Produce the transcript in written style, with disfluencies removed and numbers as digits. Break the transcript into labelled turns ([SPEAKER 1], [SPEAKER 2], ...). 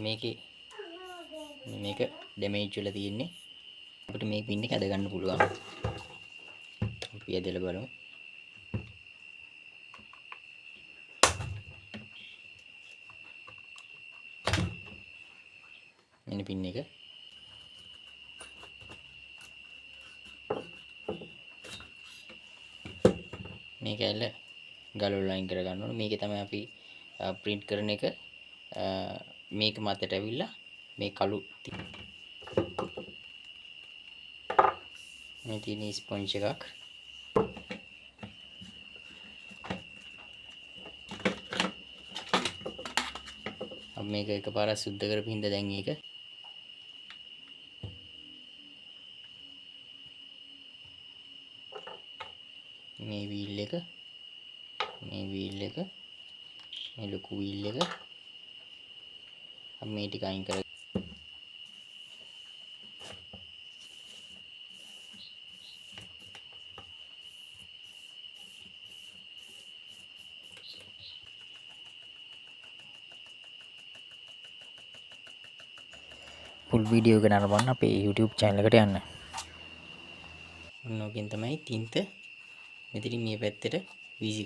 [SPEAKER 1] මේකේ මේක ඩැමේජ් වෙලා තියෙන්නේ. අපිට මේ පින් එක ඇද ගන්න පුළුවන්. අපි ඇදලා බලමු. මෙන්න පින් එක. මේක ඇල්ල ගලවලා අයින් කර ගන්න ඕනේ. මේකේ තමයි අපි print කරන එක. මේක මතට ඇවිල්ලා මේ කළු මේ තියෙන ස්පොන්ජ් එකක්. අපි මේක එකපාරක් සුද්ධ කරපු හින්දා දැන් මේක මේ වීල් එක මේ ලොකු වීල් එක අපි මේ ටික අයින් කර full video එක නරඹන්න අපේ YouTube channel එකට යන්න. ඔන්න ඔකෙන් තමයි තින්ත මෙතනින් මේ පැත්තට වීසි